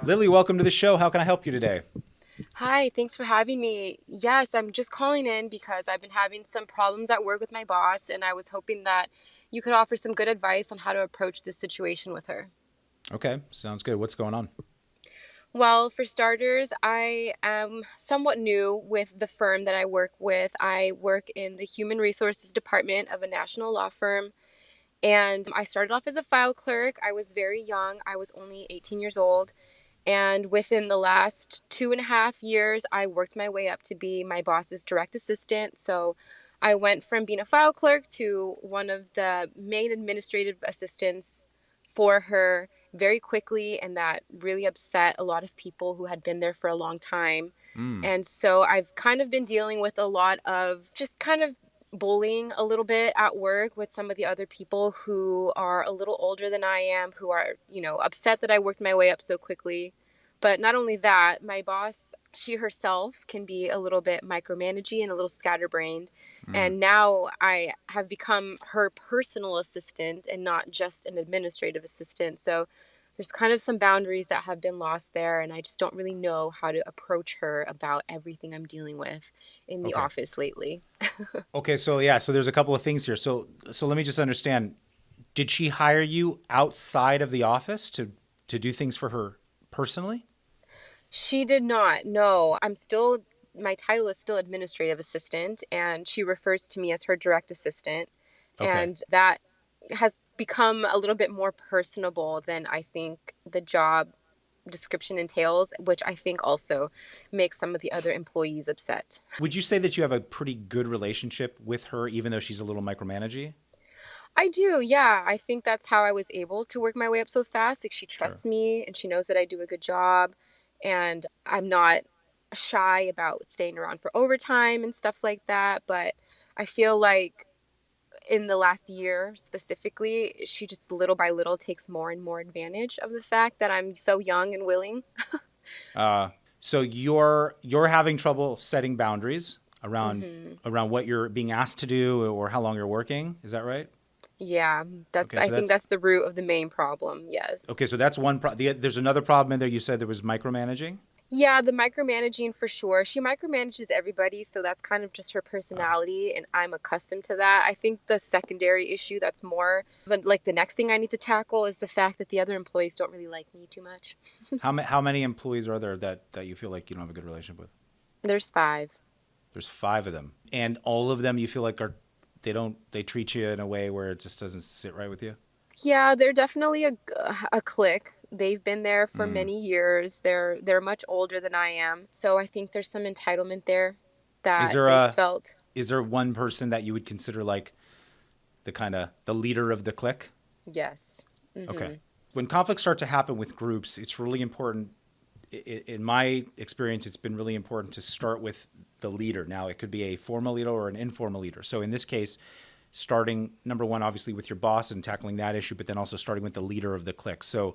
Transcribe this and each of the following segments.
Lily, welcome to the show. How can I help you today? Hi, thanks for having me. Yes, I'm just calling in because I've been having some problems at work with my boss, and I was hoping that you could offer some good advice on how to approach this situation with her. Okay, sounds good. What's going on? Well, for starters, I am somewhat new with the firm that I work with. I work in the human resources department of a national law firm, and I started off as a file clerk. I was very young, I was only 18 years old. And within the last 2.5 years, I worked my way up to be my boss's direct assistant. So I went from being a file clerk to one of the main administrative assistants for her very quickly. And that really upset a lot of people who had been there for a long time. Mm, And so I've kind of been dealing with a lot of just kind of bullying a little bit at work with some of the other people who are a little older than I am, who are, upset that I worked my way up so quickly. But not only that, my boss, she herself can be a little bit micromanaging and a little scatterbrained. mm. And now I have become her personal assistant and not just an administrative assistant. So there's kind of some boundaries that have been lost there. And I just don't really know how to approach her about everything I'm dealing with in the Okay. office lately. Okay, so yeah, so there's a couple of things here. So let me just understand. Did she hire you outside of the office to do things for her personally? She did not. No, my title is still administrative assistant, and she refers to me as her direct assistant. Okay. And that has become a little bit more personable than I think the job description entails, which I think also makes some of the other employees upset. Would you say that you have a pretty good relationship with her, even though she's a little micromanaging? I do, yeah. I think that's how I was able to work my way up so fast. Like, she Sure. trusts me and she knows that I do a good job, and I'm not shy about staying around for overtime and stuff like that. But I feel like in the last year specifically, she just little by little takes more and more advantage of the fact that I'm so young and willing. Uh, so you're having trouble setting boundaries around Hmm. what you're being asked to do or how long you're working. Is that right? Yeah, Okay, I so think that's that's the root of the main problem. Yes. okay. So that's one. There's another problem in there. You said there was micromanaging. Yeah, the micromanaging for sure. She micromanages everybody, so that's kind of just her Uh, personality, and I'm accustomed to that. I think the secondary issue that's more like the next thing I need to tackle is the fact that the other employees don't really like me too much. how many employees are there that you feel like you don't have a good relationship with? There's five. There's five of them, and all of them you feel like are they treat you in a way where it just doesn't sit right with you. Yeah, they're definitely a clique. They've been there for Mm. many years. They're much older than I am, so I think there's some entitlement there Is that there they a felt. is there one person that you would consider like the kind of the leader of the clique? Yes. Okay. Hmm. When conflicts start to happen with groups, it's really important. In my experience, it's been really important to start with the leader. Now, it could be a formal leader or an informal leader. So in this case, starting number one, obviously with your boss and tackling that issue, but then also starting with the leader of the clique. So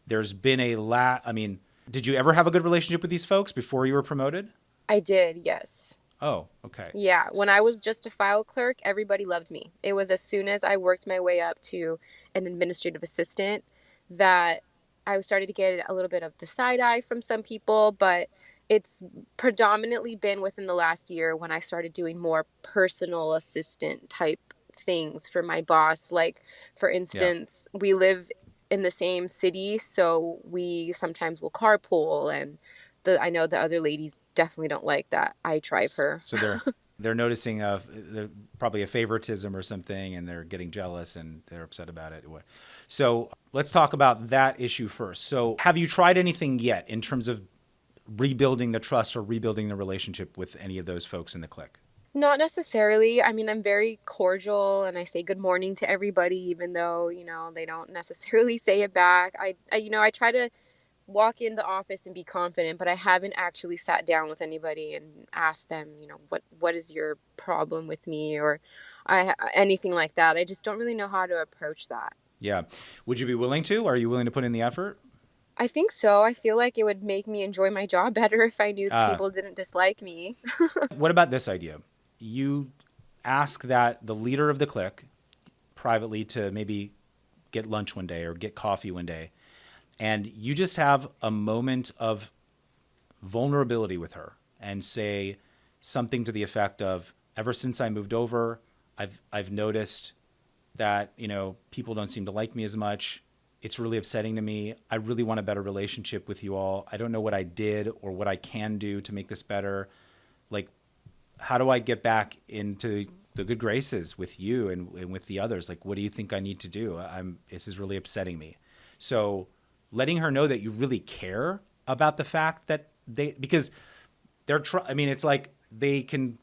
there's been I mean, did you ever have a good relationship with these folks before you were promoted? I did, yes. Oh, okay. Yeah, when I was just a file clerk, everybody loved me. It was as soon as I worked my way up to an administrative assistant that I started to get a little bit of the side eye from some people, but it's predominantly been within the last year when I started doing more personal assistant type things for my boss. Like, for Yeah. instance, we live in the same city, so we sometimes will carpool, and I know the other ladies definitely don't like that I drive her. So they're noticing they're probably a favoritism or something, and they're getting jealous and they're upset about it. So let's talk about that issue first. So have you tried anything yet in terms of rebuilding the trust or rebuilding the relationship with any of those folks in the clique? Not necessarily. I mean, I'm very cordial and I say good morning to everybody, even though, they don't necessarily say it back. I try to walk in the office and be confident, but I haven't actually sat down with anybody and asked them, what is your problem with me, or anything like that. I just don't really know how to approach that. Yeah. Would you be willing to? Are you willing to put in the effort? I think so. I feel like it would make me enjoy my job better if I knew that Uh, people didn't dislike me. what about this idea? You ask that the leader of the clique privately to maybe get lunch one day or get coffee one day And you just have a moment of vulnerability with her and say something to the effect of, ever since I moved over, I've noticed that, people don't seem to like me as much. It's really upsetting to me. I really want a better relationship with you all. I don't know what I did or what I can do to make this better. Like, how do I get back into the good graces with you and with the others? Like, what do you think I need to do? This is really upsetting me. So letting her know that you really care about the fact that because it's like they can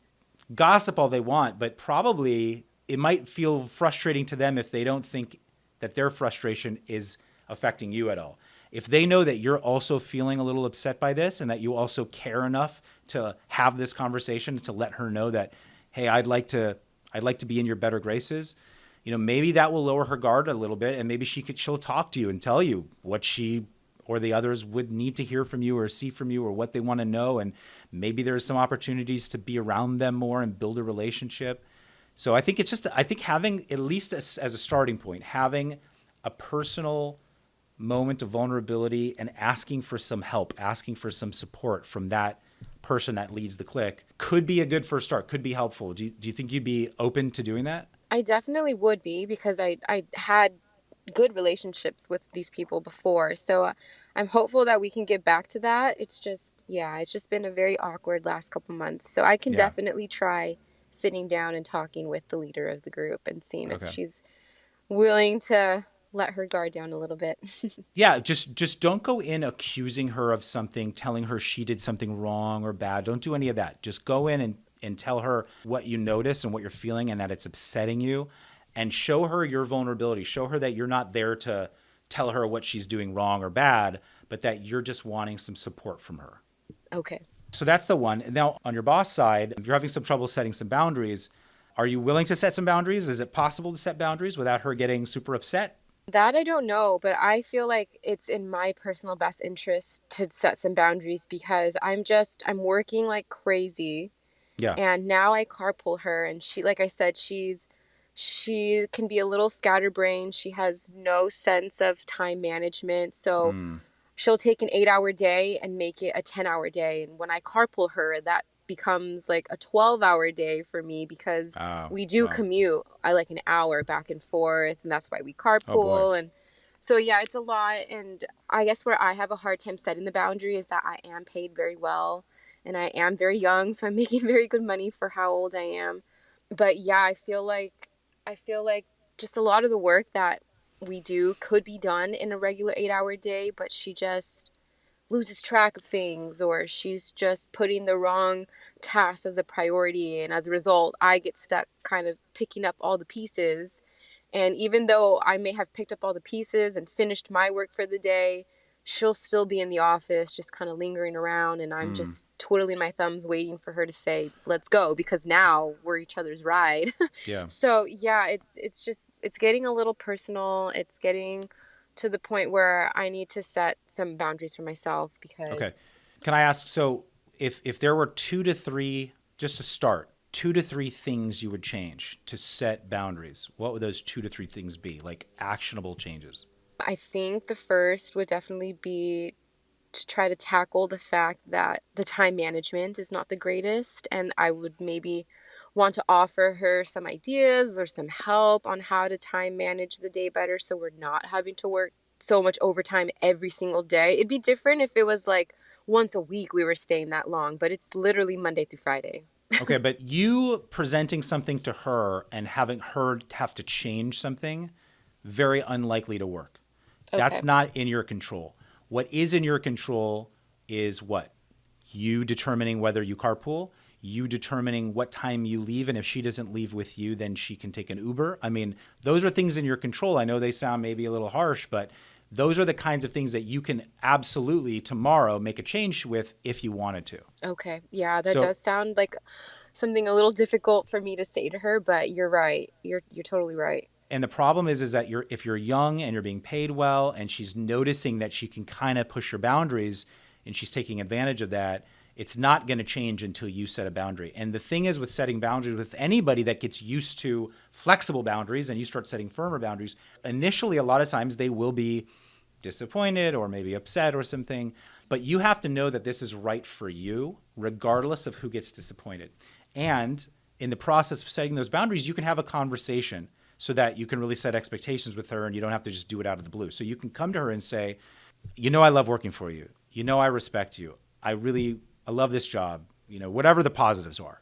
gossip all they want, but probably it might feel frustrating to them if they don't think that their frustration is affecting you at all. If they know that you're also feeling a little upset by this and that you also care enough to have this conversation, to let her know that, hey, I'd like to be in your better graces, maybe that will lower her guard a little bit, and maybe she'll talk to you and tell you what she or the others would need to hear from you or see from you or what they want to know. And maybe there's some opportunities to be around them more and build a relationship. So I think having, at least as a starting point, having a personal moment of vulnerability and asking for some help, asking for some support from that person that leads the clique could be a good first start, could be helpful. Do you think you'd be open to doing that? I definitely would be, because I had good relationships with these people before. So I'm hopeful that we can get back to that. It's just been a very awkward last couple months. So I can Yeah. definitely try sitting down and talking with the leader of the group and seeing if Okay. she's willing to let her guard down a little bit. Yeah, just don't go in accusing her of something, telling her she did something wrong or bad. Don't do any of that. Just go in and tell her what you notice and what you're feeling and that it's upsetting you, and show her your vulnerability. Show her that you're not there to tell her what she's doing wrong or bad, but that you're just wanting some support from her. Okay. So that's the one. Now, on your boss side, if you're having some trouble setting some boundaries, are you willing to set some boundaries? Is it possible to set boundaries without her getting super upset? That I don't know, but I feel like it's in my personal best interest to set some boundaries, because I'm working like crazy. Yeah. And now I carpool her, and she, like I said, she can be a little scatterbrained. She has no sense of time management. So she'll take an 8-hour day and make it a 10-hour day. And when I carpool her, that becomes like a 12-hour day for me, because we do commute like an hour back and forth. And that's why we carpool. And so, yeah, it's a lot. And I guess where I have a hard time setting the boundary is that I am paid very well and I am very young. So I'm making very good money for how old I am. But yeah, I feel like just a lot of the work that we do could be done in a regular 8-hour day, but she just loses track of things, or she's just putting the wrong task as a priority. And as a result, I get stuck kind of picking up all the pieces. And even though I may have picked up all the pieces and finished my work for the day, she'll still be in the office just kind of lingering around, and I'm just twiddling my thumbs waiting for her to say, let's go, because now we're each other's ride. Yeah. So yeah, it's getting a little personal. It's getting to the point where I need to set some boundaries for myself, because Okay. Can I ask, so if there were 2 to 3, just to start, 2 to 3 things you would change to set boundaries, what would those 2 to 3 things be? Like actionable changes? I think the first would definitely be to try to tackle the fact that the time management is not the greatest. And I would maybe want to offer her some ideas or some help on how to time manage the day better, so we're not having to work so much overtime every single day. It'd be different if it was like once a week we were staying that long, but it's literally Monday through Friday. Okay, but you presenting something to her and having her have to change something, very unlikely to work. That's Okay. not in your control. What is in your control is what? You determining whether you carpool, you determining what time you leave, and if she doesn't leave with you, then she can take an Uber. I mean, those are things in your control. I know they sound maybe a little harsh, but those are the kinds of things that you can absolutely tomorrow make a change with if you wanted to. Okay. Yeah, that So does sound like something a little difficult for me to say to her, but you're right. You're totally right. And the problem is that if you're young and you're being paid well and she's noticing that she can kind of push your boundaries and she's taking advantage of that, it's not going to change until you set a boundary. And the thing is with setting boundaries, with anybody that gets used to flexible boundaries and you start setting firmer boundaries, initially a lot of times they will be disappointed or maybe upset or something. But you have to know that this is right for you, regardless of who gets disappointed. And in the process of setting those boundaries, you can have a conversation so that you can really set expectations with her and you don't have to just do it out of the blue. So you can come to her and say, I love working for you. I respect you. I love this job, whatever the positives are.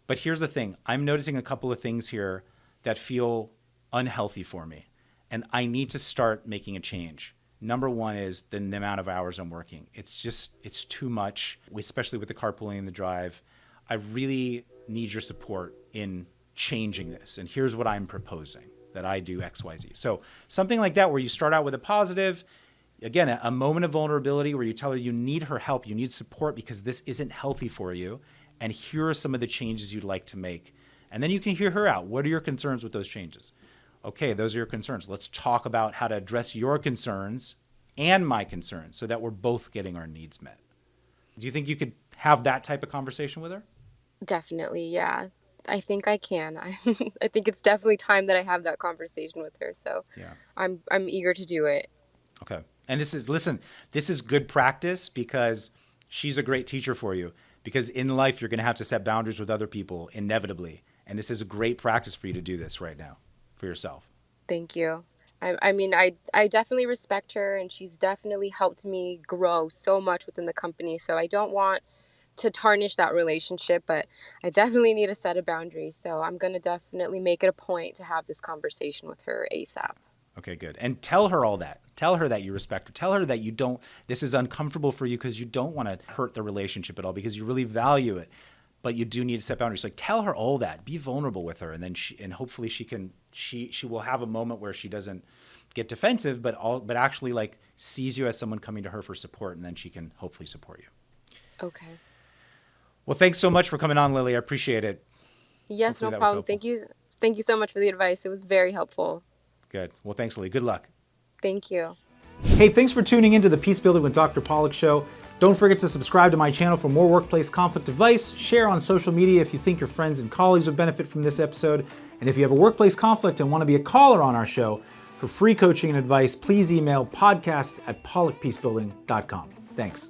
But here's the thing. I'm noticing a couple of things here that feel unhealthy for me. And I need to start making a change. Number one is the amount of hours I'm working. It's too much, especially with the carpooling and the drive. I really need your support in changing this. And here's what I'm proposing, that I do X, Y, Z. So something like that where you start out with a positive, again, a moment of vulnerability where you tell her you need her help, you need support because this isn't healthy for you. And here are some of the changes you'd like to make. And then you can hear her out. What are your concerns with those changes? Okay, those are your concerns. Let's talk about how to address your concerns and my concerns so that we're both getting our needs met. Do you think you could have that type of conversation with her? Definitely, yeah. I think I can. I think it's definitely time that I have that conversation with her. So Yeah. I'm eager to do it. Okay. And this is good practice because she's a great teacher for you. Because in life, you're going to have to set boundaries with other people inevitably. And this is a great practice for you to do this right now for yourself. Thank you. I definitely respect her, and she's definitely helped me grow so much within the company. So I don't want to tarnish that relationship, but I definitely need a set of boundaries. So I'm going to definitely make it a point to have this conversation with her ASAP. Okay, good. And tell her all that. Tell her that you respect her. Tell her that this is uncomfortable for you because you don't want to hurt the relationship at all because you really value it, but you do need to set boundaries. Like tell her all that. Be vulnerable with her, and then hopefully she will have a moment where she doesn't get defensive, but actually like sees you as someone coming to her for support, and then she can hopefully support you. Okay. Well, thanks so much for coming on, Lily. I appreciate it. Yes, Hopefully no that was problem. helpful. Thank you so much for the advice. It was very helpful. Good. Well, thanks, Lily. Good luck. Thank you. Hey, thanks for tuning into the Peace Building with Dr. Pollack show. Don't forget to subscribe to my channel for more workplace conflict advice. Share on social media if you think your friends and colleagues would benefit from this episode. And if you have a workplace conflict and want to be a caller on our show for free coaching and advice, please email podcast@pollackpeacebuilding.com. Thanks.